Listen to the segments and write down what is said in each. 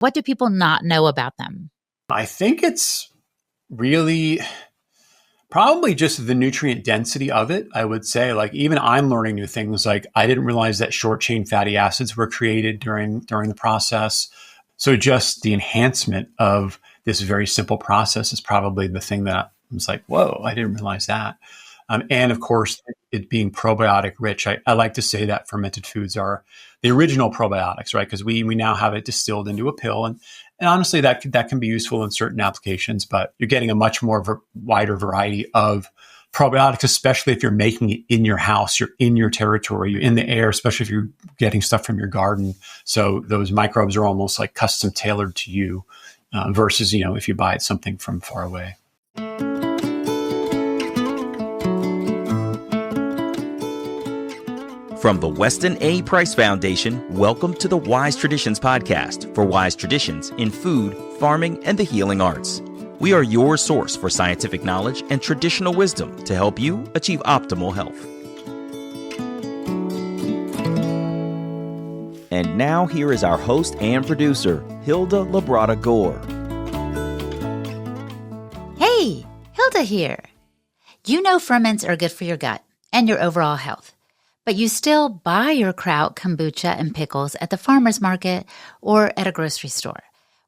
What do people not know about them? I think it's really probably just the nutrient density of it. I would say, like, even I'm learning new things. Like, I didn't realize that short chain fatty acids were created during the process. So just the enhancement of this very simple process is probably the thing that I was like, whoa, I didn't realize that. And of course, it being probiotic rich. I like to say that fermented foods are the original probiotics, right? Because we now have it distilled into a pill. And honestly, that can be useful in certain applications, but you're getting a much more wider variety of probiotics, especially if you're making it in your house, you're in your territory, you're in the air, especially if you're getting stuff from your garden. So those microbes are almost like custom tailored to you versus, if you buy something from far away. From the Weston A. Price Foundation, welcome to the Wise Traditions podcast for wise traditions in food, farming, and the healing arts. We are your source for scientific knowledge and traditional wisdom to help you achieve optimal health. And now here is our host and producer, Hilda Labrada Gore. Hey, Hilda here. You know ferments are good for your gut and your overall health. But you still buy your kraut, kombucha, and pickles at the farmer's market or at a grocery store.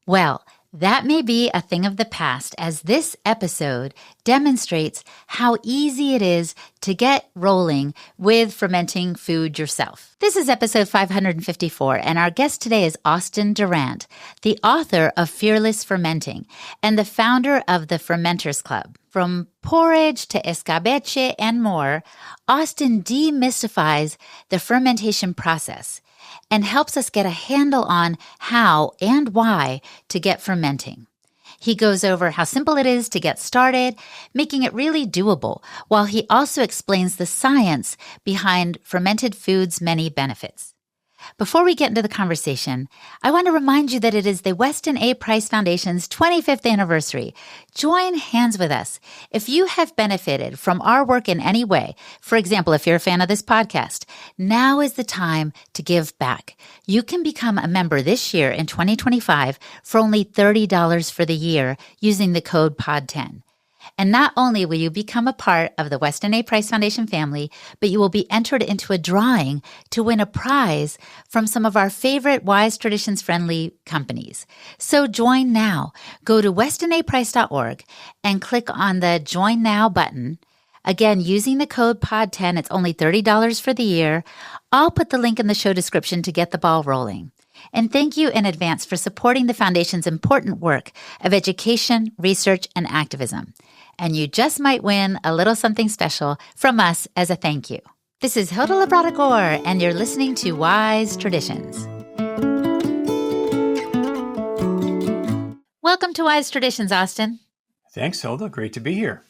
Well, that may be a thing of the past, as this episode demonstrates how easy it is to get rolling with fermenting food yourself. This is episode 554, and our guest today is Austin Durant, the author of Fearless Fermenting and the founder of the Fermenters Club. From porridge to escabeche and more, Austin demystifies the fermentation process and helps us get a handle on how and why to get fermenting. He goes over how simple it is to get started, making it really doable, while he also explains the science behind fermented foods' many benefits. Before we get into the conversation, I want to remind you that it is the Weston A. Price Foundation's 25th anniversary. Join hands with us. If you have benefited from our work in any way, for example, if you're a fan of this podcast, now is the time to give back. You can become a member this year in 2025 for only $30 for the year using the code POD10. And not only will you become a part of the Weston A. Price Foundation family, but you will be entered into a drawing to win a prize from some of our favorite Wise Traditions friendly companies. So join now. Go to westonaprice.org and click on the Join Now button. Again, using the code POD10, it's only $30 for the year. I'll put the link in the show description to get the ball rolling. And thank you in advance for supporting the Foundation's important work of education, research, and activism. And you just might win a little something special from us as a thank you. This is Hilda Labrada Gore, and you're listening to Wise Traditions. Welcome to Wise Traditions, Austin. Thanks, Hilda. Great to be here.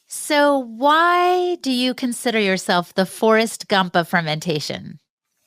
So why do you consider yourself the Forrest Gump of fermentation?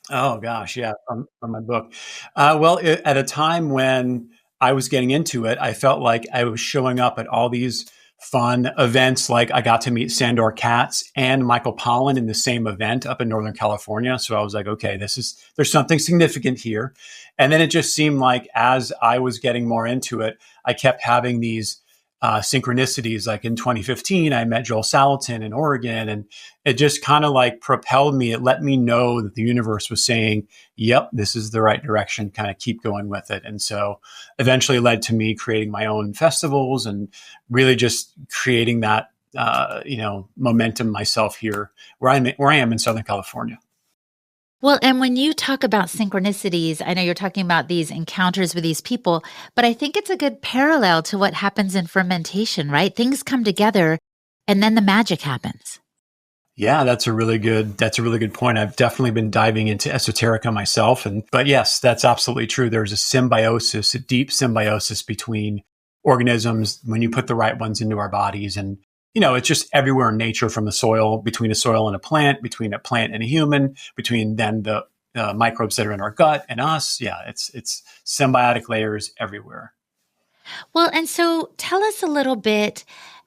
Oh, gosh. Yeah. From my book. At a time when I was getting into it, I felt like I was showing up at all these fun events. Like, I got to meet Sandor Katz and Michael Pollan in the same event up in Northern California. So I was like, okay, there's something significant here. And then it just seemed like as I was getting more into it, I kept having these synchronicities. Like in 2015, I met Joel Salatin in Oregon, and it just kind of like propelled me. It let me know that the universe was saying, yep, this is the right direction, kind of keep going with it. And so eventually led to me creating my own festivals and really just creating that, momentum myself here where I am in Southern California. Well, and when you talk about synchronicities, I know you're talking about these encounters with these people, but I think it's a good parallel to what happens in fermentation, right? Things come together and then the magic happens. Yeah, that's a really good point. I've definitely been diving into esoterica myself. But yes, that's absolutely true. There's a deep symbiosis between organisms when you put the right ones into our bodies. And it's just everywhere in nature, from the soil, between a soil and a plant, between a plant and a human, between then the microbes that are in our gut and us. Yeah, it's symbiotic layers everywhere. Well, and so tell us a little bit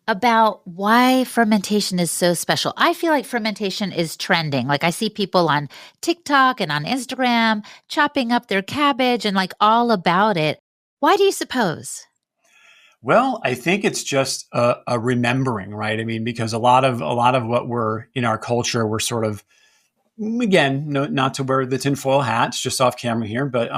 about why fermentation is so special. I feel like fermentation is trending. Like I see people on TikTok and on Instagram chopping up their cabbage and like all about it. Why do you suppose? Well, I think it's just a remembering, right? I mean, because a lot of what we're in our culture, we're sort of, again, no, not to wear the tinfoil hats, just off camera here, but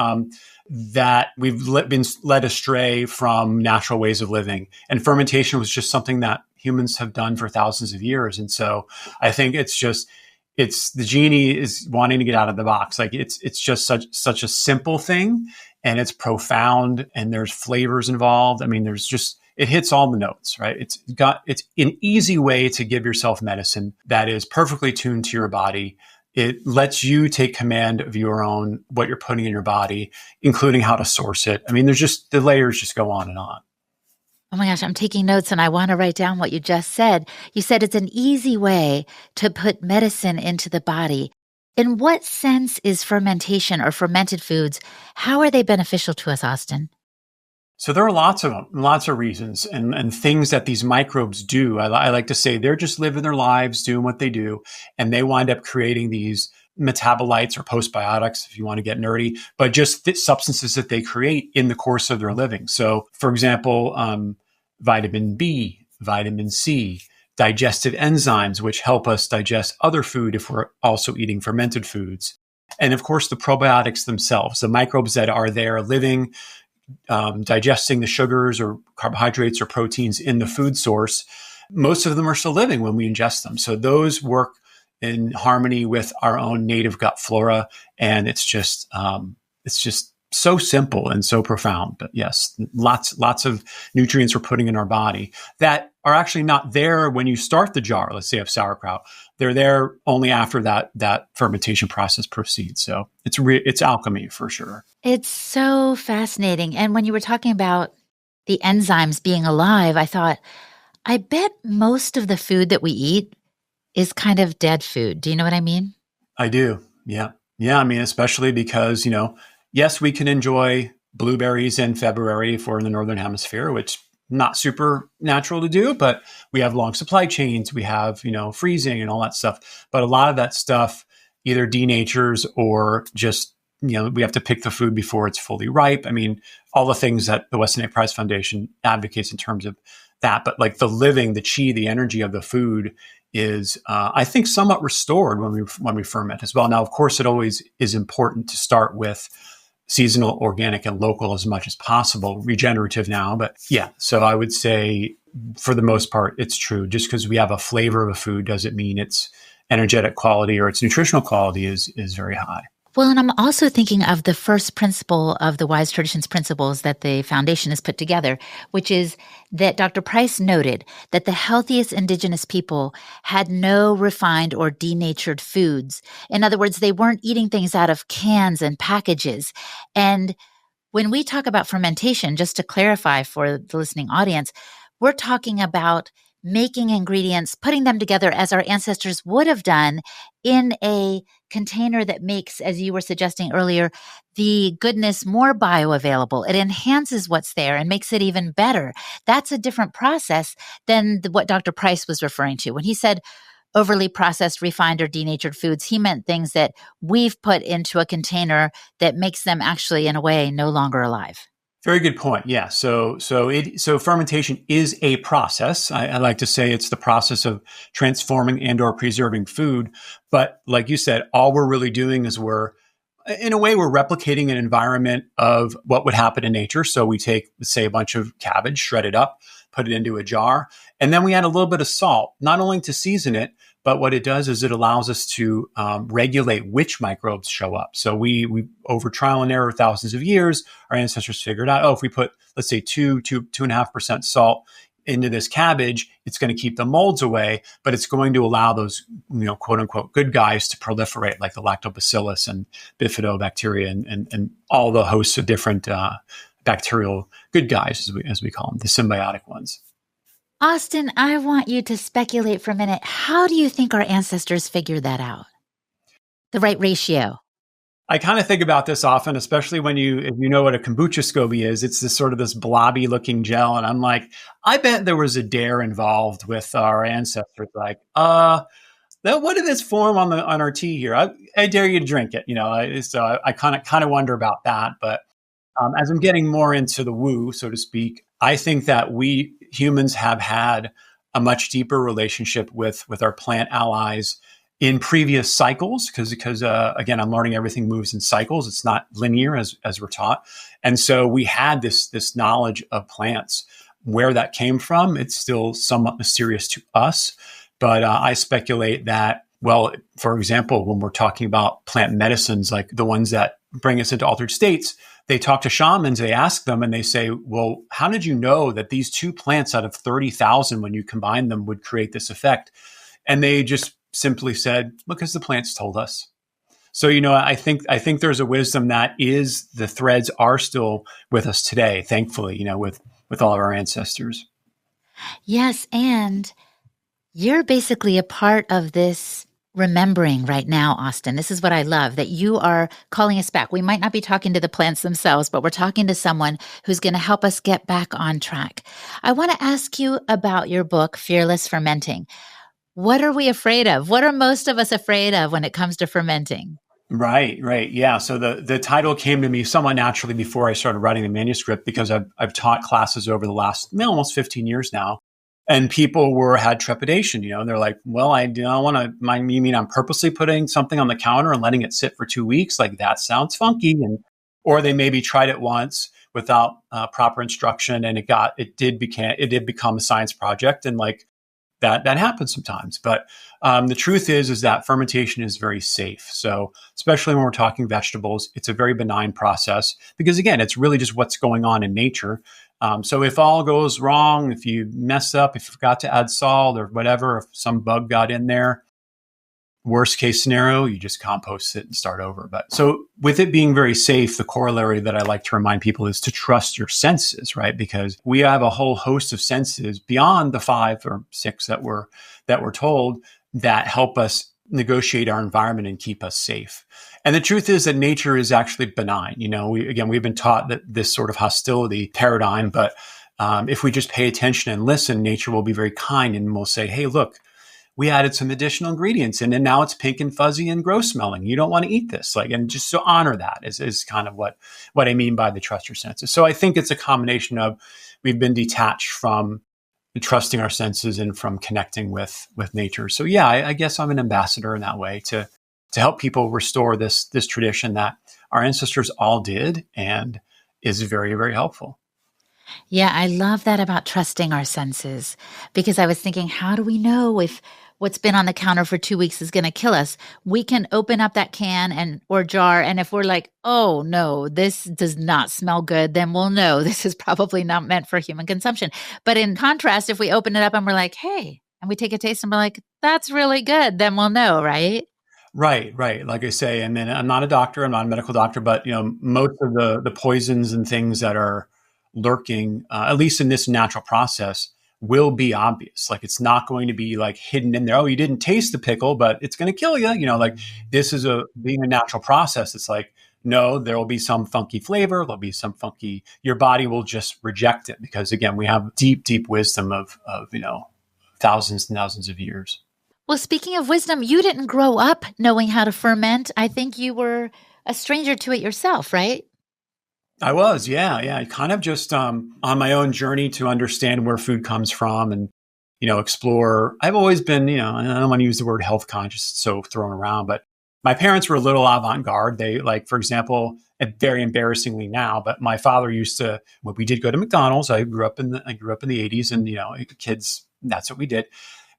that we've been led astray from natural ways of living. And fermentation was just something that humans have done for thousands of years. And so I think it's the genie is wanting to get out of the box. Like it's just such a simple thing, and it's profound, and there's flavors involved. I mean, it hits all the notes, right? It's an easy way to give yourself medicine that is perfectly tuned to your body. It lets you take command of what you're putting in your body, including how to source it. I mean, the layers just go on and on. Oh my gosh, I'm taking notes and I want to write down what you just said. You said it's an easy way to put medicine into the body. In what sense is fermentation or fermented foods, how are they beneficial to us, Austin? So there are lots of them, lots of reasons and things that these microbes do. I like to say they're just living their lives, doing what they do, and they wind up creating these metabolites or postbiotics, if you want to get nerdy, but just substances that they create in the course of their living. So, for example, vitamin B, vitamin C, digestive enzymes, which help us digest other food if we're also eating fermented foods. And of course, the probiotics themselves, the microbes that are there living, digesting the sugars or carbohydrates or proteins in the food source. Most of them are still living when we ingest them. So those work in harmony with our own native gut flora. And it's just so simple and so profound. But yes, lots of nutrients we're putting in our body that are actually not there when you start the jar, let's say of sauerkraut. They're there only after that fermentation process proceeds. So it's alchemy for sure. It's so fascinating. And when you were talking about the enzymes being alive, I thought, I bet most of the food that we eat is kind of dead food. Do you know what I mean? I do. Yeah. Yeah. I mean, especially because, yes, we can enjoy blueberries in February if we're in the Northern Hemisphere, which not super natural to do, but we have long supply chains. We have, freezing and all that stuff. But a lot of that stuff either denatures or just, we have to pick the food before it's fully ripe. I mean, all the things that the Weston A. Price Foundation advocates in terms of that. But like the chi, the energy of the food is, I think, somewhat restored when we ferment as well. Now, of course, it always is important to start with seasonal, organic, and local as much as possible, regenerative now. But yeah, so I would say for the most part, it's true. Just because we have a flavor of a food doesn't mean its energetic quality or its nutritional quality is very high. Well, and I'm also thinking of the first principle of the Wise Traditions principles that the foundation has put together, which is that Dr. Price noted that the healthiest indigenous people had no refined or denatured foods. In other words, they weren't eating things out of cans and packages. And when we talk about fermentation, just to clarify for the listening audience, we're talking about making ingredients, putting them together as our ancestors would have done in a container that makes, as you were suggesting earlier, the goodness more bioavailable. It enhances what's there and makes it even better. That's a different process than what Dr. Price was referring to. When he said overly processed, refined, or denatured foods, he meant things that we've put into a container that makes them actually, in a way, no longer alive. Very good point. Yeah. So fermentation is a process. I like to say it's the process of transforming and or preserving food. But like you said, all we're really doing is we're replicating an environment of what would happen in nature. So we take, let's say, a bunch of cabbage, shred it up, put it into a jar, and then we add a little bit of salt, not only to season it, but what it does is it allows us to regulate which microbes show up. So we over trial and error, thousands of years, our ancestors figured out, if we put, let's say, 2.5% salt into this cabbage, it's going to keep the molds away, but it's going to allow those, quote unquote, good guys to proliferate, like the lactobacillus and bifidobacteria and all the hosts of different bacterial good guys, as we call them, the symbiotic ones. Austin, I want you to speculate for a minute. How do you think our ancestors figured that out? The right ratio? I kind of think about this often, especially if you know what a kombucha scoby is. It's this sort of this blobby looking gel. And I'm like, I bet there was a dare involved with our ancestors. Like, what did this form on our tea here? I dare you to drink it. So I kind of wonder about that. But as I'm getting more into the woo, so to speak, I think that we humans have had a much deeper relationship with our plant allies in previous cycles, because again, I'm learning everything moves in cycles. It's not linear as we're taught. And so we had this knowledge of plants. Where that came from, it's still somewhat mysterious to us. But I speculate that, well, for example, when we're talking about plant medicines, like the ones that bring us into altered states, they talk to shamans, they ask them, and they say, well, how did you know that these two plants out of 30,000, when you combine them, would create this effect? And they just simply said, because the plants told us. So, I think there's a wisdom that the threads are still with us today, thankfully, with all of our ancestors. Yes. And you're basically a part of this remembering right now, Austin. This is what I love, that you are calling us back. We might not be talking to the plants themselves, but we're talking to someone who's going to help us get back on track. I want to ask you about your book, Fearless Fermenting. What are we afraid of? What are most of us afraid of when it comes to fermenting? Right. Yeah. So the title came to me somewhat naturally before I started writing the manuscript, because I've taught classes over the last almost 15 years now. And people had trepidation, and they're like, well, I don't want to, you mean I'm purposely putting something on the counter and letting it sit for 2 weeks? Like, that sounds funky. Or they maybe tried it once without proper instruction, and it did become a science project. And like, that happens sometimes. But the truth is that fermentation is very safe. So especially when we're talking vegetables, it's a very benign process, because again, it's really just what's going on in nature. So if all goes wrong, if you mess up, if you forgot to add salt or whatever, if some bug got in there, worst case scenario, you just compost it and start over. But so with it being very safe, the corollary that I like to remind people is to trust your senses, right? Because we have a whole host of senses beyond the 5 or 6 that we're told, that help us negotiate our environment and keep us safe. And the truth is that nature is actually benign. We've been taught that this sort of hostility paradigm, but if we just pay attention and listen, nature will be very kind and will say, hey, look, we added some additional ingredients in, and now it's pink and fuzzy and gross smelling. You don't want to eat this. And just so honor that is kind of what I mean by the trust your senses. So I think it's a combination of, we've been detached from trusting our senses and from connecting with nature. So yeah, I guess I'm an ambassador in that way to help people restore this tradition that our ancestors all did, and is very, very helpful. Yeah, I love that about trusting our senses, because I was thinking, how do we know if what's been on the counter for 2 weeks is going to kill us? We can open up that can or jar, and if we're like, oh no, this does not smell good, then we'll know this is probably not meant for human consumption. But in contrast, if we open it up and we're like, hey, and we take a taste and we're like, that's really good, then we'll know, right? Right. Like I say, and then I'm not a doctor, I'm not a medical doctor, but most of the poisons and things that are lurking, at least in this natural process, will be obvious. Like, it's not going to be like hidden in there. Oh, you didn't taste the pickle, but it's going to kill you. Like, this is being a natural process. It's like, no, there will be some funky flavor. There'll be some funky, your body will just reject it, because again, we have deep, deep wisdom of thousands and thousands of years. Well, speaking of wisdom, you didn't grow up knowing how to ferment. I think you were a stranger to it yourself, right? I was, yeah. I kind of just on my own journey to understand where food comes from and, explore. I've always been, I don't want to use the word health conscious, it's so thrown around, but my parents were a little avant-garde. They, like, for example, very embarrassingly now, but my father used to, when we did go to McDonald's, I grew up in the 80s, and, kids, that's what we did.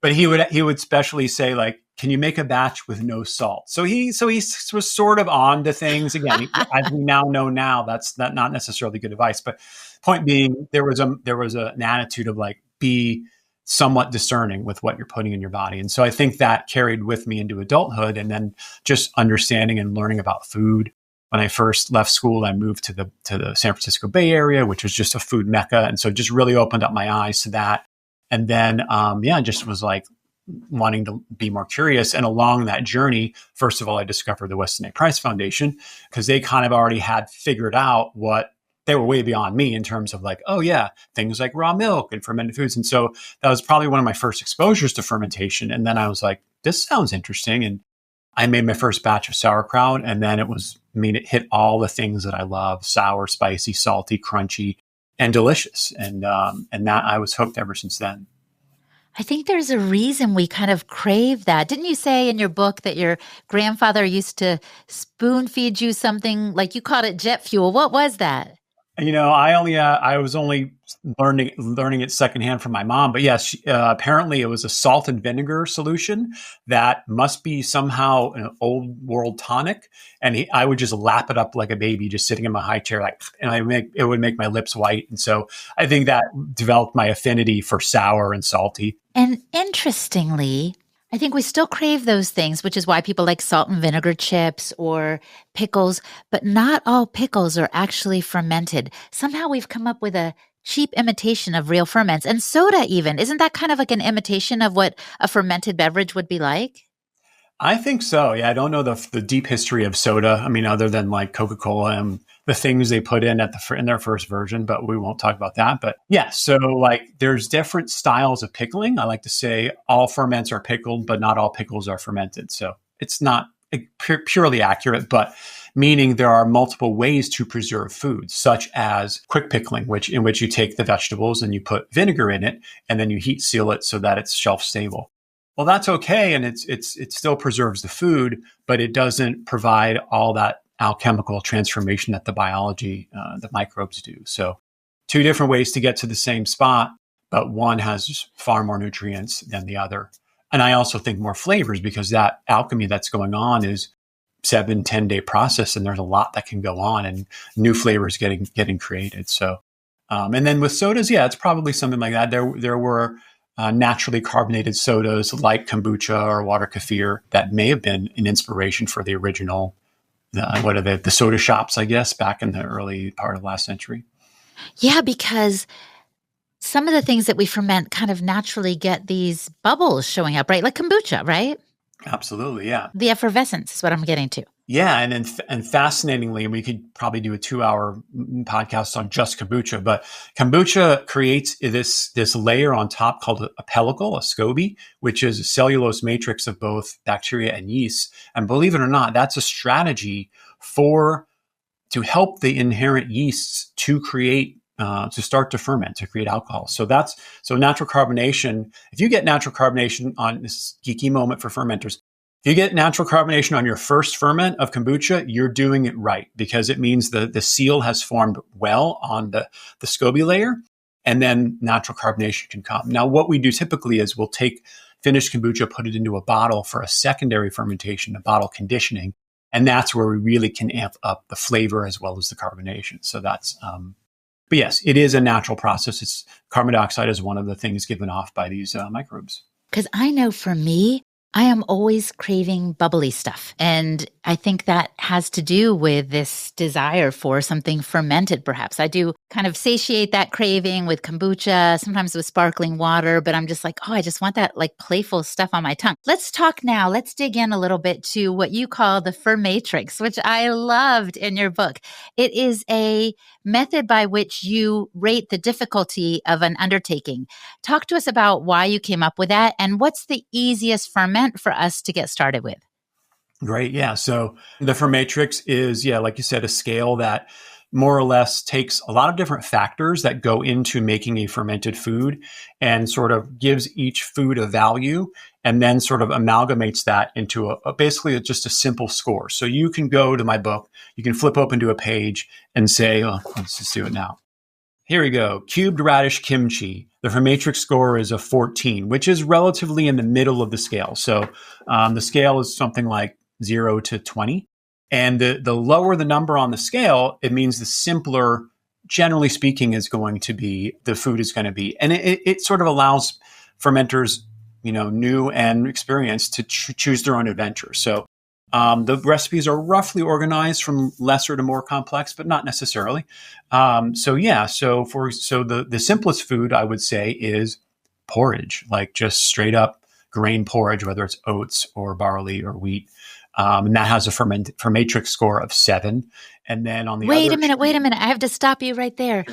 But he would specially say, like, can you make a batch with no salt? So he was sort of on to things. Again, as we now know, that's not necessarily good advice. But point being, there was an attitude of like, be somewhat discerning with what you're putting in your body. And so I think that carried with me into adulthood, and then just understanding and learning about food. When I first left school, I moved to the San Francisco Bay Area, which was just a food mecca. And so it just really opened up my eyes to that. And then, just was like, wanting to be more curious. And along that journey, first of all, I discovered the Weston A. Price Foundation because they kind of already had figured out what they were way beyond me in terms of like, oh yeah, things like raw milk and fermented foods. And so that was probably one of my first exposures to fermentation. And then I was like, this sounds interesting. And I made my first batch of sauerkraut, and then it hit all the things that I love: sour, spicy, salty, crunchy, and delicious. And that I was hooked ever since then. I think there's a reason we kind of crave that. Didn't you say in your book that your grandfather used to spoon feed you something, like you called it jet fuel? What was that? I was only learning it secondhand from my mom, but yes, apparently it was a salt and vinegar solution that must be somehow an old world tonic. And I would just lap it up like a baby, just sitting in my high chair, it would make my lips white. And so I think that developed my affinity for sour and salty. And interestingly, I think we still crave those things, which is why people like salt and vinegar chips or pickles, but not all pickles are actually fermented. Somehow we've come up with a cheap imitation of real ferments, and soda even. Isn't that kind of like an imitation of what a fermented beverage would be like? I think so. Yeah, I don't know the deep history of soda. I mean, other than like Coca-Cola and the things they put in in their first version, but we won't talk about that. But yeah, so like there's different styles of pickling. I like to say all ferments are pickled, but not all pickles are fermented. So it's not purely accurate, but meaning there are multiple ways to preserve food, such as quick pickling, in which you take the vegetables and you put vinegar in it, and then you heat seal it so that it's shelf stable. Well, that's okay, and it still preserves the food, but it doesn't provide all that alchemical transformation that the microbes do. So, two different ways to get to the same spot, but one has far more nutrients than the other. And I also think more flavors, because that alchemy that's going on is 7-10 day process, and there's a lot that can go on, and new flavors getting created. So, and then with sodas, yeah, it's probably something like that. There were naturally carbonated sodas like kombucha or water kefir that may have been an inspiration for the original, the soda shops, I guess, back in the early part of last century. Yeah, because some of the things that we ferment kind of naturally get these bubbles showing up, right? Like kombucha, right? Absolutely, yeah. The effervescence is what I'm getting to. Yeah, and fascinatingly, we could probably do a 2-hour podcast on just kombucha, but kombucha creates this layer on top called a pellicle, a scoby, which is a cellulose matrix of both bacteria and yeast. And believe it or not, that's a strategy to help the inherent yeasts to start to ferment, to create alcohol. So natural carbonation. If you get natural carbonation on this geeky moment for fermenters, if you get natural carbonation on your first ferment of kombucha, you're doing it right, because it means the seal has formed well on the scoby layer, and then natural carbonation can come. Now, what we do typically is we'll take finished kombucha, put it into a bottle for a secondary fermentation, a bottle conditioning, and that's where we really can amp up the flavor as well as the carbonation. So that's, but yes, it is a natural process. Carbon dioxide is one of the things given off by these microbes. Because I know for me, I am always craving bubbly stuff. And I think that has to do with this desire for something fermented, perhaps. I do kind of satiate that craving with kombucha, sometimes with sparkling water, but I'm just like, oh, I just want that like playful stuff on my tongue. Let's talk now. Let's dig in a little bit to what you call the FerMatrix, which I loved in your book. It is a method by which you rate the difficulty of an undertaking. Talk to us about why you came up with that, and what's the easiest ferment for us to get started with. Great. Yeah. So the FerMatrix is, like you said, a scale that more or less takes a lot of different factors that go into making a fermented food and sort of gives each food a value, and then sort of amalgamates that into basically just a simple score. So you can go to my book, you can flip open to a page and say, let's just do it now. Here we go. Cubed radish kimchi. The FerMatrix score is a 14, which is relatively in the middle of the scale. So the scale is something like 0 to 20. And the lower the number on the scale, it means the simpler, generally speaking, the food is going to be. And it sort of allows fermenters, new and experienced, to choose their own adventure. So the recipes are roughly organized from lesser to more complex, but not necessarily. So the simplest food I would say is porridge, like just straight up grain porridge, whether it's oats or barley or wheat. And that has a FerMatrix score of 7. And then on the Wait a minute. I have to stop you right there.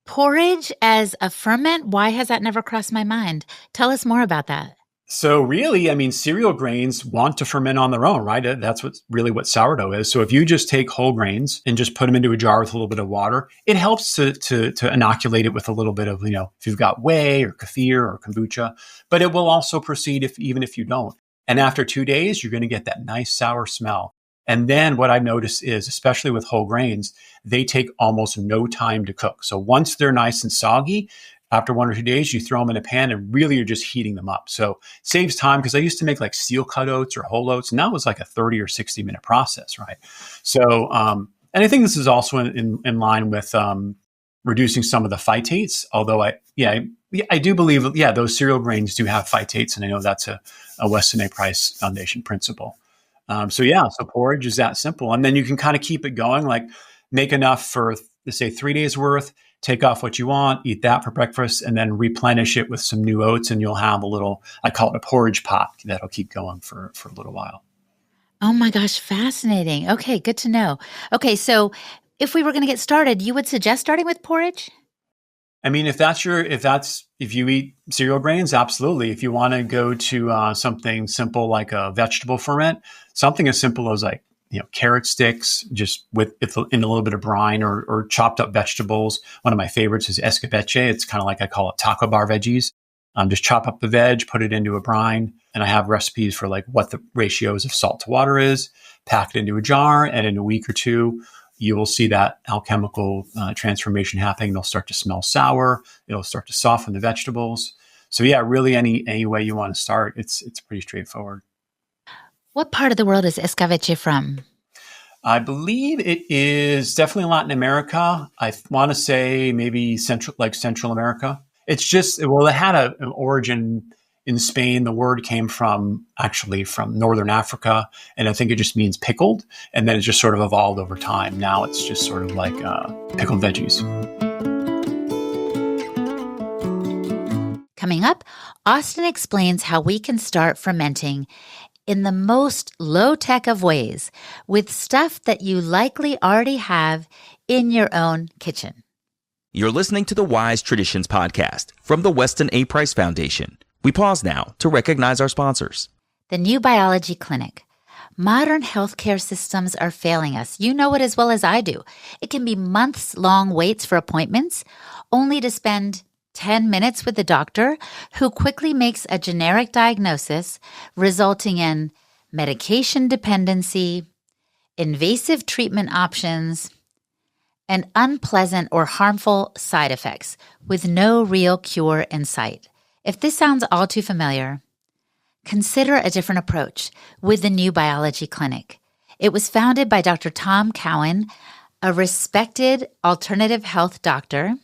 Porridge as a ferment? Why has that never crossed my mind? Tell us more about that. So really, I mean, cereal grains want to ferment on their own, right? That's what sourdough is. So if you just take whole grains and just put them into a jar with a little bit of water, it helps to inoculate it with a little bit of, if you've got whey or kefir or kombucha, but it will also proceed even if you don't. And after 2 days, you're going to get that nice sour smell. And then what I've noticed is, especially with whole grains, they take almost no time to cook. So once they're nice and soggy, after 1 or 2 days, you throw them in a pan and really you're just heating them up. So it saves time, because I used to make like steel cut oats or whole oats, and that was like a 30 or 60 minute process, right? So, and I think this is also in line with reducing some of the phytates, although I do believe, those cereal grains do have phytates, and I know that's a Weston A. Price Foundation principle. So porridge is that simple. And then you can kind of keep it going, like make enough for, let's say, 3 days worth, take off what you want, eat that for breakfast, and then replenish it with some new oats. And you'll have a little, I call it a porridge pot, that'll keep going for a little while. Oh my gosh, fascinating. Okay, good to know. Okay, so if we were going to get started, you would suggest starting with porridge? I mean, if you eat cereal grains, absolutely. If you want to go to something simple like a vegetable ferment, something as simple as like, carrot sticks, just in a little bit of brine or chopped up vegetables. One of my favorites is escabeche. It's kind of like, I call it taco bar veggies. Just chop up the veg, put it into a brine. And I have recipes for like what the ratios of salt to water is, pack it into a jar, and in a week or two, you will see that alchemical transformation happening. It'll start to smell sour. It'll start to soften the vegetables. So really any way you want to start, it's pretty straightforward. What part of the world is escabeche from? I believe it is definitely Latin America. I want to say maybe Central America. It's just, it had an origin in Spain. The word came from Northern Africa, and I think it just means pickled. And then it just sort of evolved over time. Now it's just sort of like pickled veggies. Coming up, Austin explains how we can start fermenting in the most low-tech of ways with stuff that you likely already have in your own kitchen. You're listening to the Wise Traditions podcast from the Weston A. Price Foundation. We pause now to recognize our sponsors. The New Biology Clinic. Modern healthcare systems are failing us. You know it as well as I do. It can be months-long waits for appointments, only to spend 10 minutes with the doctor, who quickly makes a generic diagnosis, resulting in medication dependency, invasive treatment options, and unpleasant or harmful side effects with no real cure in sight. If this sounds all too familiar, consider a different approach with the New Biology Clinic. It was founded by Dr. Tom Cowan, a respected alternative health doctor,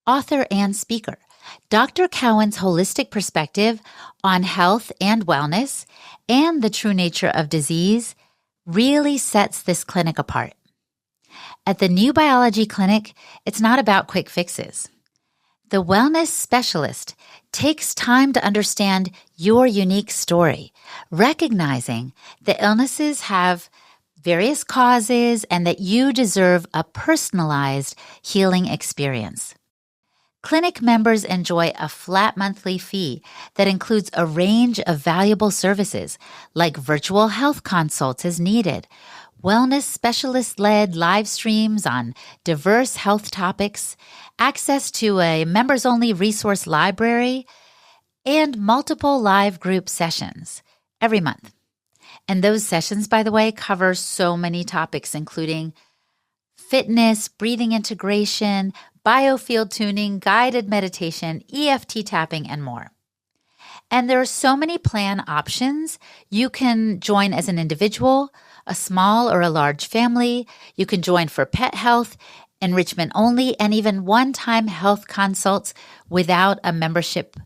author, and speaker. Dr. Cowan's holistic perspective on health and wellness and the true nature of disease really sets this clinic apart. At the New Biology Clinic, it's not about quick fixes. The wellness specialist takes time to understand your unique story, recognizing that illnesses have various causes and that you deserve a personalized healing experience. Clinic members enjoy a flat monthly fee that includes a range of valuable services like virtual health consults as needed, wellness specialist-led live streams on diverse health topics, access to a members-only resource library, and multiple live group sessions every month. And those sessions, by the way, cover so many topics, including fitness, breathing integration, biofield tuning, guided meditation, EFT tapping, and more. And there are so many plan options. You can join as an individual, a small or a large family. You can join for pet health, enrichment only, and even one-time health consults without a membership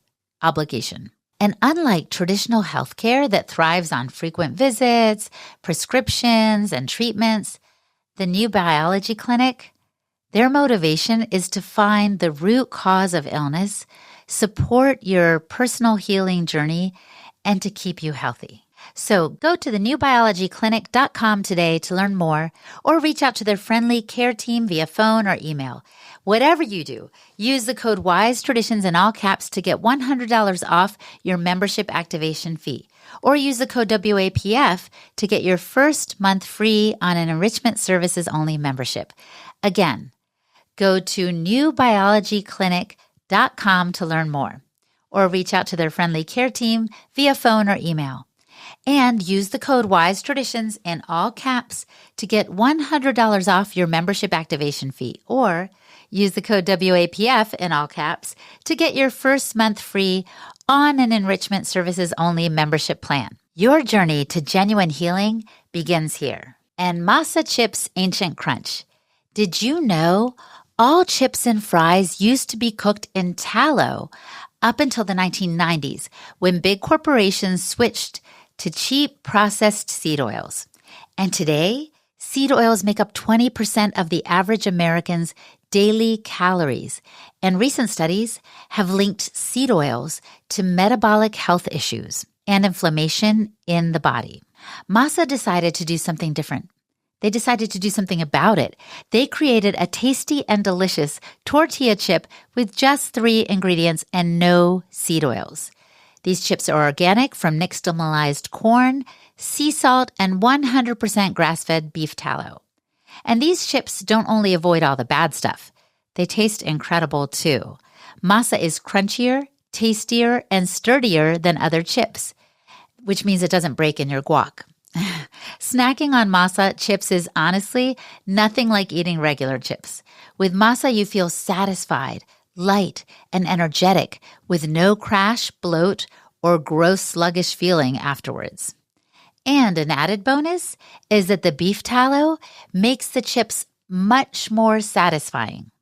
obligation. And unlike traditional healthcare that thrives on frequent visits, prescriptions, and treatments, the New Biology Clinic, their motivation is to find the root cause of illness, support your personal healing journey, and to keep you healthy. So go to thenewbiologyclinic.com today to learn more, or reach out to their friendly care team via phone or email. Whatever you do, use the code WISETRADITIONS in all caps to get $100 off your membership activation fee. Or use the code WAPF to get your first month free on an Enrichment Services Only membership. Again, go to newbiologyclinic.com to learn more, or reach out to their friendly care team via phone or email. And use the code WISETRADITIONS in all caps to get $100 off your membership activation fee, or use the code WAPF in all caps to get your first month free on an Enrichment Services Only membership plan. Your journey to genuine healing begins here. And Masa Chips Ancient Crunch. Did you know all chips and fries used to be cooked in tallow up until the 1990s, when big corporations switched to cheap processed seed oils? And today, seed oils make up 20% of the average American's daily calories, and recent studies have linked seed oils to metabolic health issues and inflammation in the body. Masa decided to do something different. They decided to do something about it. They created a tasty and delicious tortilla chip with just 3 ingredients and no seed oils. These chips are organic from nixtamalized corn, sea salt, and 100% grass-fed beef tallow. And these chips don't only avoid all the bad stuff, they taste incredible too. Masa is crunchier, tastier, and sturdier than other chips, which means it doesn't break in your guac. Snacking on Masa chips is honestly nothing like eating regular chips. With Masa, you feel satisfied, light, and energetic with no crash, bloat, or gross sluggish feeling afterwards. And an added bonus is that the beef tallow makes the chips much more satisfying,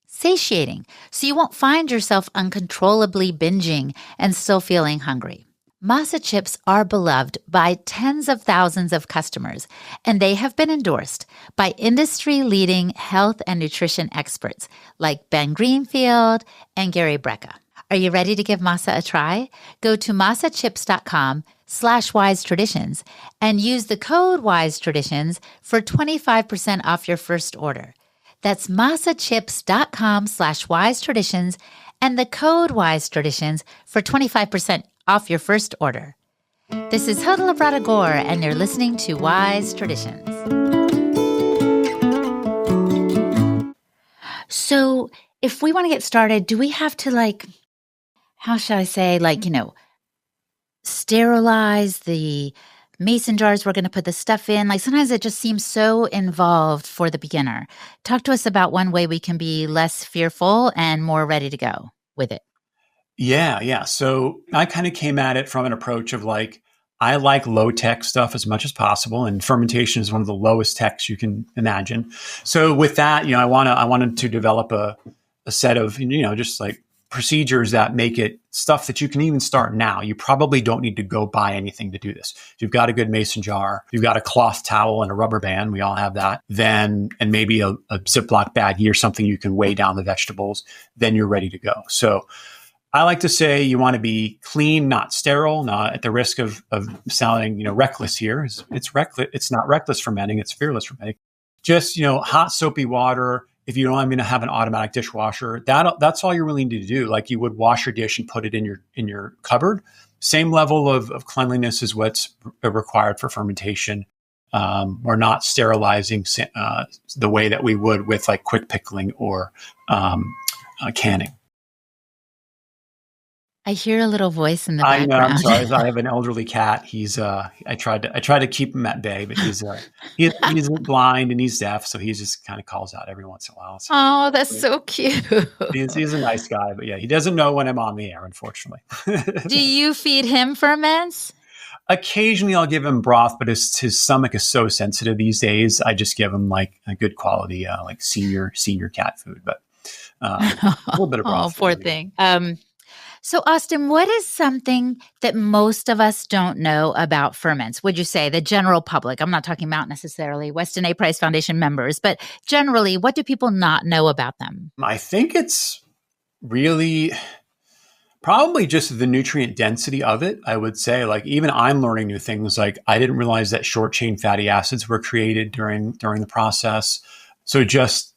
satiating, so you won't find yourself uncontrollably binging and still feeling hungry. Masa chips are beloved by tens of thousands of customers, and they have been endorsed by industry-leading health and nutrition experts like Ben Greenfield and Gary Brecka. Are you ready to give Masa a try? Go to masachips.com/wisetraditions and use the code WISETRADITIONS for 25% off your first order. That's masachips.com/wisetraditions and the code WISETRADITIONS for 25% off your first order. This is Hoda Labrada Gore, and you're listening to Wise Traditions. So if we want to get started, do we have to how shall I say, sterilize the mason jars we're going to put the stuff in? Sometimes it just seems so involved for the beginner. Talk to us about one way we can be less fearful and more ready to go with it. Yeah. So I kind of came at it from an approach of I like low tech stuff as much as possible, and fermentation is one of the lowest techs you can imagine. So with that, I wanted to develop a set of just procedures that make it stuff that you can even start now. You probably don't need to go buy anything to do this. If you've got a good mason jar, you've got a cloth towel and a rubber band, we all have that, and maybe a Ziploc baggie or something you can weigh down the vegetables, then you're ready to go. So I like to say you want to be clean, not sterile, not at the risk of sounding, reckless here. It's reckless. It's not reckless fermenting. It's fearless fermenting. Just, hot soapy water. If you don't even have an automatic dishwasher, that's all you really need to do. Like you would wash your dish and put it in your cupboard. Same level of cleanliness is what's required for fermentation. We're not sterilizing the way that we would with quick pickling or canning. I hear a little voice in the background. I know. I'm sorry. I have an elderly cat. He's I try to keep him at bay, but he's blind and he's deaf, so he just kind of calls out every once in a while. So oh, that's so cute. He's a nice guy, but yeah, he doesn't know when I'm on the air, unfortunately. Do you feed him ferments? Occasionally, I'll give him broth, but his stomach is so sensitive these days. I just give him a good quality, senior cat food, but a little bit of broth. Oh, poor thing. So, Austin, what is something that most of us don't know about ferments? Would you say the general public? I'm not talking about necessarily Weston A. Price Foundation members, but generally, what do people not know about them? I think it's really Probably just the nutrient density of it, I would say. Like even I'm learning new things. Like I didn't realize that short chain fatty acids were created during the process. So just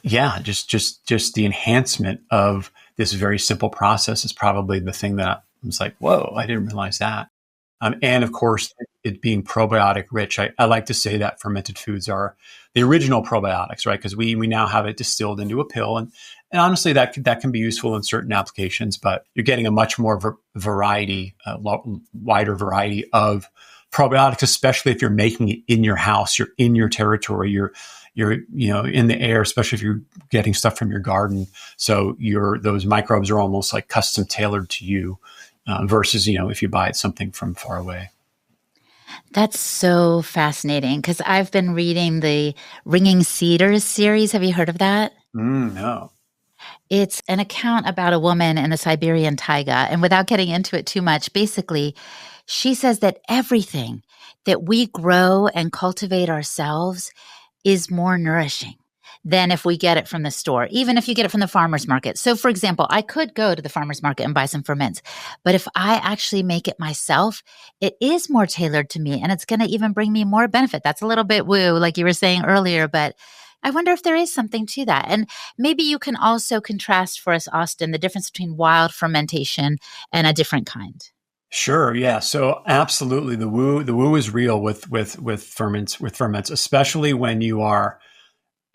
the enhancement of this very simple process is probably the thing that I was like, whoa, I didn't realize that. And of course, it being probiotic rich, I like to say that fermented foods are the original probiotics, right? Because we now have it distilled into a pill, and honestly, that can be useful in certain applications. But you're getting a much more wider variety of probiotics, especially if you're making it in your house, you're in your territory, you're in the air, especially if you're getting stuff from your garden. So those microbes are almost like custom tailored to you. Versus, if you buy something from far away. That's so fascinating because I've been reading the Ringing Cedars series. Have you heard of that? No. It's an account about a woman in the Siberian taiga. And without getting into it too much, basically, she says that everything that we grow and cultivate ourselves is more nourishing than if we get it from the store, even if you get it from the farmer's market. So for example, I could go to the farmer's market and buy some ferments, but if I actually make it myself, it is more tailored to me and it's going to even bring me more benefit. That's a little bit woo, like you were saying earlier, but I wonder if there is something to that. And maybe you can also contrast for us, Austin, the difference between wild fermentation and a different kind. Sure. Yeah. So absolutely. The woo is real with ferments, especially when you are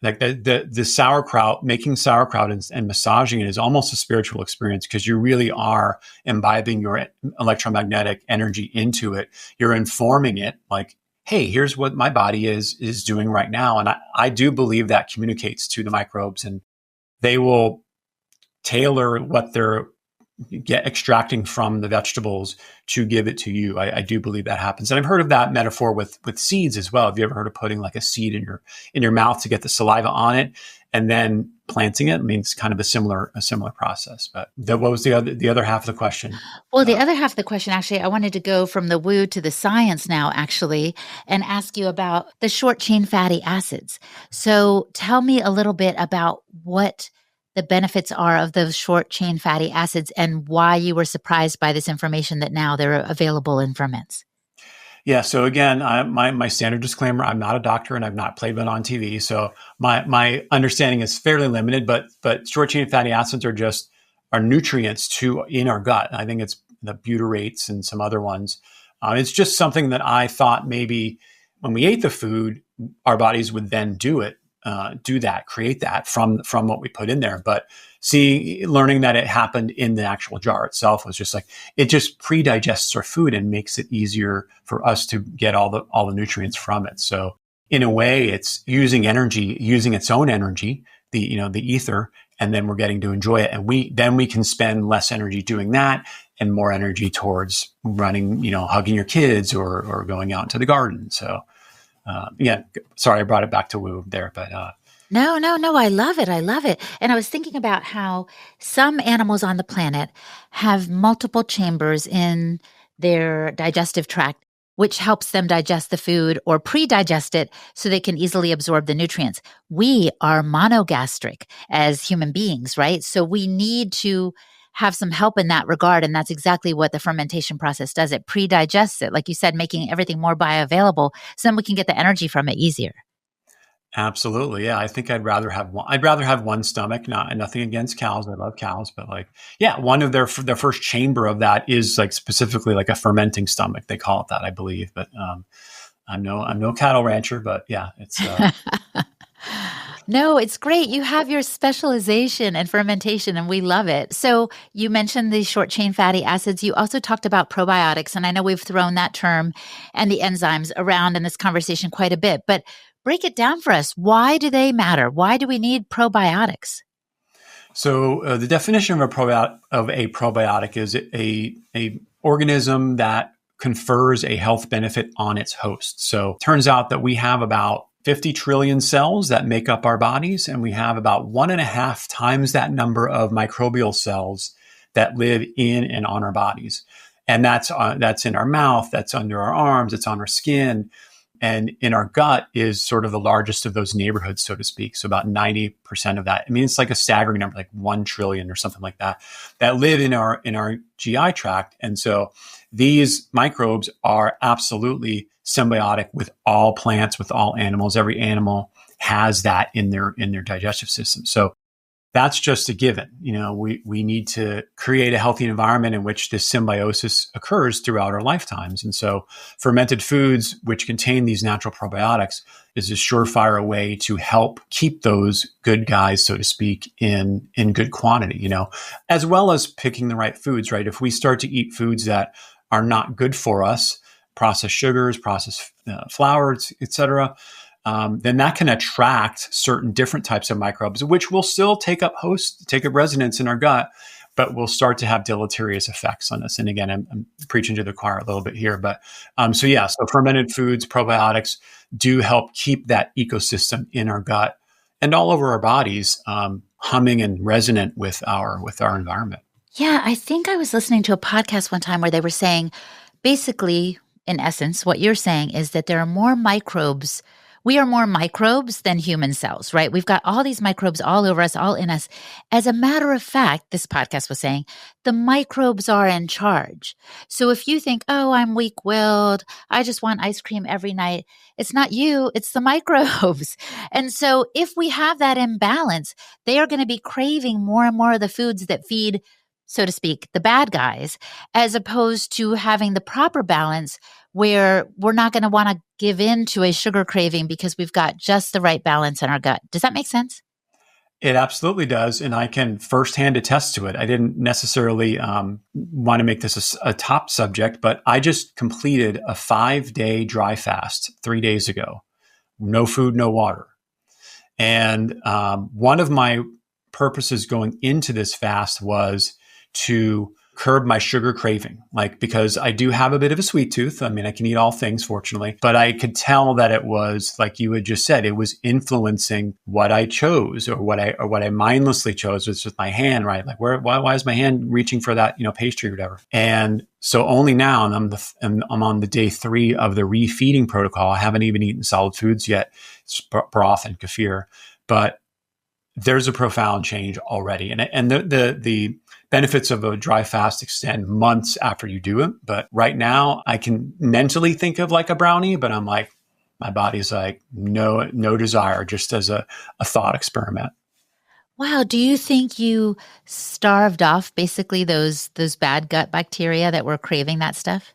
like the sauerkraut, making sauerkraut and massaging it is almost a spiritual experience because you really are imbibing your electromagnetic energy into it. You're informing it like, hey, here's what my body is doing right now. And I do believe that communicates to the microbes and they will tailor what they're extracting from the vegetables to give it to you. I do believe that happens. And I've heard of that metaphor with seeds as well. Have you ever heard of putting like a seed in your mouth to get the saliva on it and then planting it? I mean, it's kind of a similar process. But what was the other half of the question? Well, the other half of the question, actually, I wanted to go from the woo to the science now, actually, and ask you about the short chain fatty acids. So tell me a little bit about what the benefits are of those short chain fatty acids and why you were surprised by this information that now they're available in ferments. Yeah. So again, my standard disclaimer, I'm not a doctor and I've not played one on TV. So my understanding is fairly limited, but short chain fatty acids are nutrients in our gut. I think it's the butyrates and some other ones. It's just something that I thought maybe when we ate the food, our bodies would then create that from what we put in there. But learning that it happened in the actual jar itself was just like, it just pre-digests our food and makes it easier for us to get all the nutrients from it. So in a way, it's using its own energy, the ether, and then we're getting to enjoy it. And we can spend less energy doing that and more energy towards running, hugging your kids or going out into the garden. So sorry, I brought it back to woo there, but No, I love it. And I was thinking about how some animals on the planet have multiple chambers in their digestive tract, which helps them digest the food or pre-digest it so they can easily absorb the nutrients. We are monogastric as human beings, right? So we need to have some help in that regard. And that's exactly what the fermentation process does. It pre-digests it, like you said, making everything more bioavailable so then we can get the energy from it easier. Absolutely. Yeah. I think I'd rather have one stomach, nothing against cows. I love cows, but one of their first chamber of that is like specifically like a fermenting stomach. They call it that, I believe, but, I'm no cattle rancher, but yeah, it's, No, it's great. You have your specialization in fermentation and we love it. So you mentioned the short chain fatty acids. You also talked about probiotics. And I know we've thrown that term and the enzymes around in this conversation quite a bit, but break it down for us. Why do they matter? Why do we need probiotics? So the definition of a probiotic is a organism that confers a health benefit on its host. So it turns out that we have about 50 trillion cells that make up our bodies, and we have about 1.5 times that number of microbial cells that live in and on our bodies. And that's in our mouth, that's under our arms, it's on our skin. And in our gut is sort of the largest of those neighborhoods, so to speak. So about 90% of that. I mean, it's like a staggering number, like 1 trillion or something like that live in our GI tract. And so these microbes are absolutely symbiotic with all plants, with all animals. Every animal has that in their digestive system. So that's just a given. We need to create a healthy environment in which this symbiosis occurs throughout our lifetimes. And so fermented foods, which contain these natural probiotics, is a surefire way to help keep those good guys, so to speak, in good quantity, as well as picking the right foods, right? If we start to eat foods that are not good for us, processed sugars, processed flours, et cetera, then that can attract certain different types of microbes, which will still take up residence in our gut, but will start to have deleterious effects on us. And again, I'm preaching to the choir a little bit here, but so fermented foods, probiotics do help keep that ecosystem in our gut and all over our bodies humming and resonant with our environment. Yeah, I think I was listening to a podcast one time where they were saying, basically, in essence, what you're saying is that there are more microbes. We are more microbes than human cells, right? We've got all these microbes all over us, all in us. As a matter of fact, this podcast was saying, the microbes are in charge. So if you think, oh, I'm weak-willed, I just want ice cream every night, it's not you, it's the microbes. And so if we have that imbalance, they are going to be craving more and more of the foods that feed, so to speak, the bad guys, as opposed to having the proper balance where we're not going to want to give in to a sugar craving because we've got just the right balance in our gut. Does that make sense? It absolutely does. And I can firsthand attest to it. I didn't necessarily want to make this a top subject, but I just completed a 5-day dry fast 3 days ago. No food, no water. And one of my purposes going into this fast was to curb my sugar craving, because I do have a bit of a sweet tooth. I mean, I can eat all things, fortunately, but I could tell that it was, like you had just said, it was influencing what I chose or what I mindlessly chose, was with my hand, right? Like, why is my hand reaching for that, pastry or whatever? And so only now, and I'm on the day 3 of the refeeding protocol. I haven't even eaten solid foods yet. It's broth and kefir, but there's a profound change already. And the benefits of a dry fast extend months after you do it. But right now I can mentally think of like a brownie, but I'm like, my body's like, no desire, just as a thought experiment. Wow. Do you think you starved off basically those bad gut bacteria that were craving that stuff?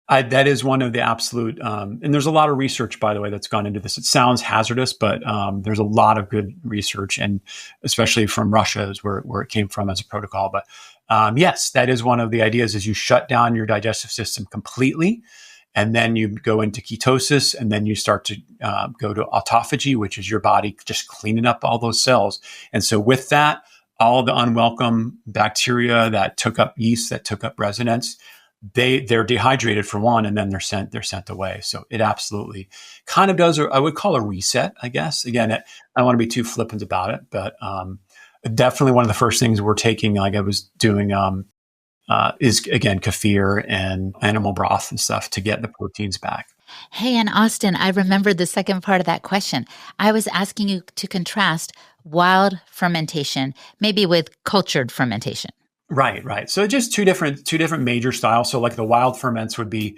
That is one of the absolute, and there's a lot of research, by the way, that's gone into this. It sounds hazardous, but there's a lot of good research, and especially from Russia is where it came from as a protocol. But yes, that is one of the ideas: is you shut down your digestive system completely, and then you go into ketosis, and then you start to go to autophagy, which is your body just cleaning up all those cells. And so with that, all the unwelcome bacteria that took up yeast, that took up residence, they're dehydrated for one, and then they're sent away. So it absolutely kind of does, I would call a reset, I guess. Again, I don't want to be too flippant about it, but definitely one of the first things we're taking, like I was doing, is again kefir and animal broth and stuff to get the proteins back. Hey, and Austin, I remembered the second part of that question. I was asking you to contrast wild fermentation, maybe with cultured fermentation. Right. So just two different major styles. So like the wild ferments would be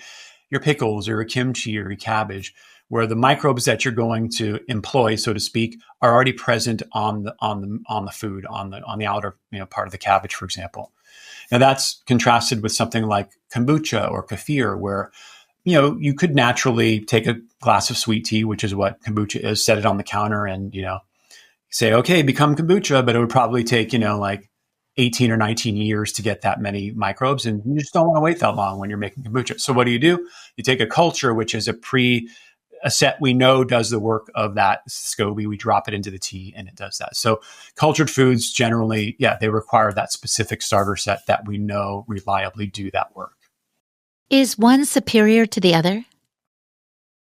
your pickles or your kimchi or your cabbage, where the microbes that you're going to employ, so to speak, are already present on the food, on the outer part of the cabbage, for example. Now that's contrasted with something like kombucha or kefir, where you could naturally take a glass of sweet tea, which is what kombucha is, set it on the counter, and say, okay, become kombucha, but it would probably take like 18 or 19 years to get that many microbes. And you just don't want to wait that long when you're making kombucha. So what do? You take a culture, which is a set we know does the work of that scoby. We drop it into the tea and it does that. So cultured foods generally, they require that specific starter set that we know reliably do that work. Is one superior to the other?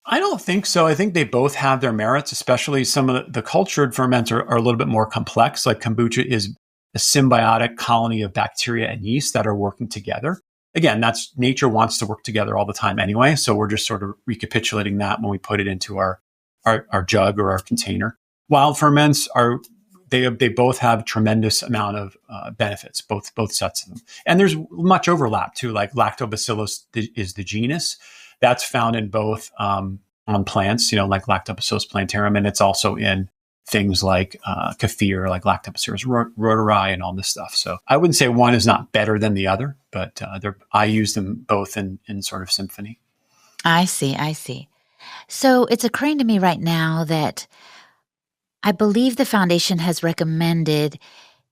I don't think so. I think they both have their merits, especially some of the cultured ferments are a little bit more complex. Like kombucha is a symbiotic colony of bacteria and yeast that are working together. again, that's nature wants to work together all the time anyway. So we're just sort of recapitulating that when we put it into our jug or our container. Wild ferments they both have tremendous amount of benefits, both sets of them. And there's much overlap too, like Lactobacillus is the genus that's found in both on plants, like Lactobacillus plantarum, and it's also in things like kefir, like Lactobacillus rhodori and all this stuff. So I wouldn't say one is not better than the other, but I use them both in sort of symphony. I see. So it's occurring to me right now that I believe the foundation has recommended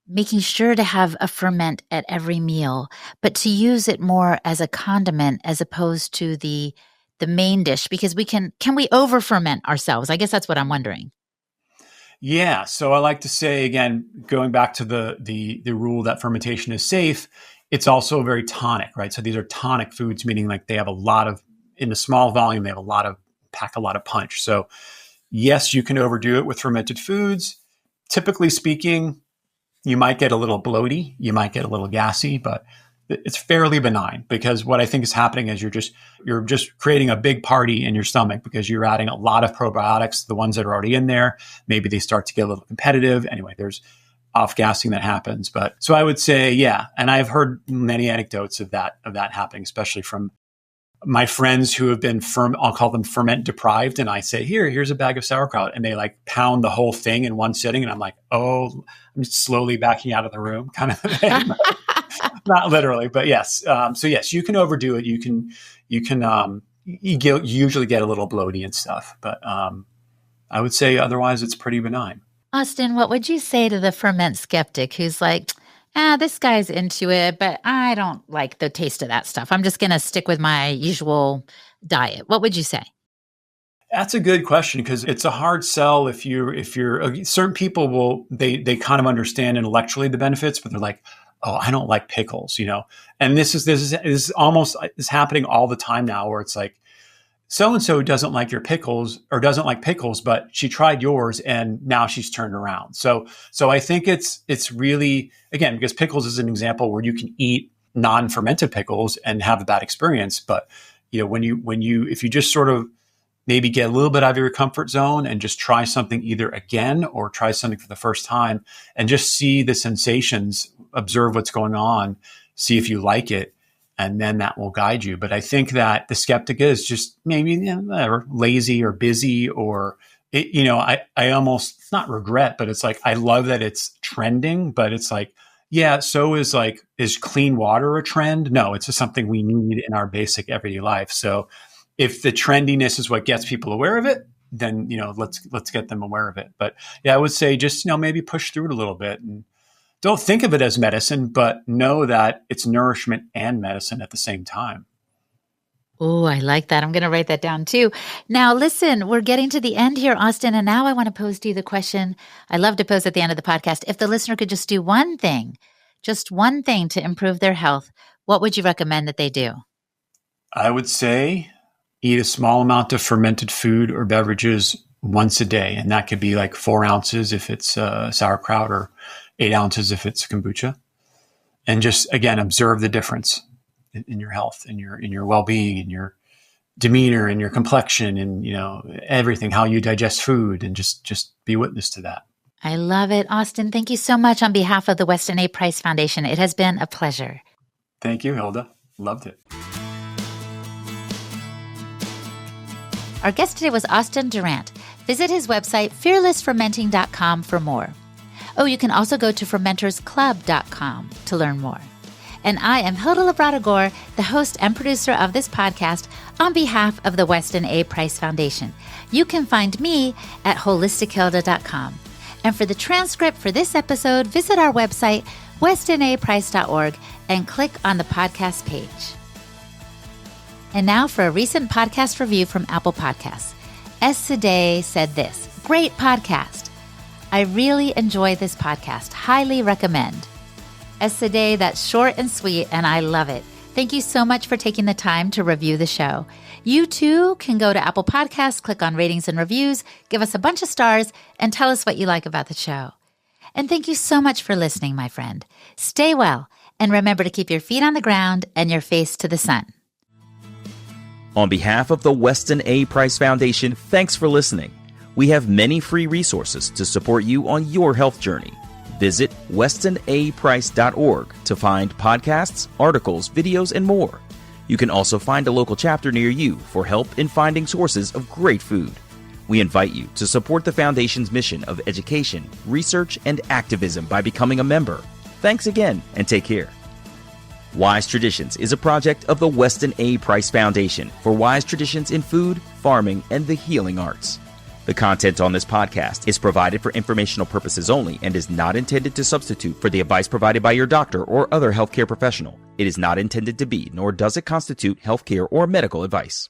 making sure to have a ferment at every meal, but to use it more as a condiment as opposed to the main dish, because can we over ferment ourselves? I guess that's what I'm wondering. Yeah. So I like to say, again, going back to the rule that fermentation is safe, it's also very tonic, right? So these are tonic foods, meaning like they have in a small volume, they have pack a lot of punch. So yes, you can overdo it with fermented foods. Typically speaking, you might get a little bloaty, you might get a little gassy, but it's fairly benign, because what I think is happening is you're just creating a big party in your stomach because you're adding a lot of probiotics, the ones that are already in there. Maybe they start to get a little competitive. Anyway, there's off-gassing that happens. But so I would say, yeah. And I've heard many anecdotes of that happening, especially from my friends who have been I'll call them ferment deprived. And I say, here's a bag of sauerkraut. And they like pound the whole thing in one sitting. And I'm like, oh, I'm slowly backing out of the room kind of thing. Not literally, but yes. So yes, you can overdo it. You usually get a little bloaty and stuff, but I would say otherwise it's pretty benign. Austin, what would you say to the ferment skeptic who's like, this guy's into it, but I don't like the taste of that stuff. I'm just going to stick with my usual diet. What would you say? That's a good question, because it's a hard sell if you're certain people they kind of understand intellectually the benefits, but they're like, oh, I don't like pickles, And this is almost happening all the time now, where it's like, so-and-so doesn't like your pickles or doesn't like pickles, but she tried yours and now she's turned around. So I think it's really, again, because pickles is an example where you can eat non-fermented pickles and have a bad experience. But, if you just sort of maybe get a little bit out of your comfort zone and just try something either again or try something for the first time and just see the sensations, observe what's going on, see if you like it, and then that will guide you. But I think that the skeptic is just maybe lazy or busy, or I almost not regret, but it's like, I love that it's trending, but it's like, yeah, so is clean water a trend? No, it's just something we need in our basic everyday life. So if the trendiness is what gets people aware of it, then, let's get them aware of it. But yeah, I would say just, maybe push through it a little bit and don't think of it as medicine, but know that it's nourishment and medicine at the same time. Oh, I like that. I'm going to write that down too. Now, listen, we're getting to the end here, Austin, and now I want to pose to you the question I love to pose at the end of the podcast. If the listener could just do just one thing to improve their health, what would you recommend that they do? I would say eat a small amount of fermented food or beverages once a day. And that could be like 4 ounces if it's sauerkraut, or 8 ounces if it's kombucha. And just, again, observe the difference in your health, in your well-being, in your demeanor, in your complexion, and, everything, how you digest food, and just be witness to that. I love it. Austin, thank you so much on behalf of the Weston A. Price Foundation. It has been a pleasure. Thank you, Hilda. Loved it. Our guest today was Austin Durant. Visit his website, fearlessfermenting.com, for more. Oh, you can also go to fermentersclub.com to learn more. And I am Hilda Labrador, the host and producer of this podcast on behalf of the Weston A. Price Foundation. You can find me at holistichilda.com. And for the transcript for this episode, visit our website, westonaprice.org, and click on the podcast page. And now for a recent podcast review from Apple Podcasts. Escabeche said this: great podcast. I really enjoy this podcast. Highly recommend. Escabeche, that's short and sweet, and I love it. Thank you so much for taking the time to review the show. You too can go to Apple Podcasts, click on ratings and reviews, give us a bunch of stars, and tell us what you like about the show. And thank you so much for listening, my friend. Stay well And remember to keep your feet on the ground and your face to the sun. On behalf of the Weston A. Price Foundation, thanks for listening. We have many free resources to support you on your health journey. Visit westonaprice.org to find podcasts, articles, videos, and more. You can also find a local chapter near you for help in finding sources of great food. We invite you to support the Foundation's mission of education, research, and activism by becoming a member. Thanks again, and take care. Wise Traditions is a project of the Weston A. Price Foundation for wise traditions in food, farming, and the healing arts. The content on this podcast is provided for informational purposes only and is not intended to substitute for the advice provided by your doctor or other healthcare professional. It is not intended to be, nor does it constitute healthcare or medical advice.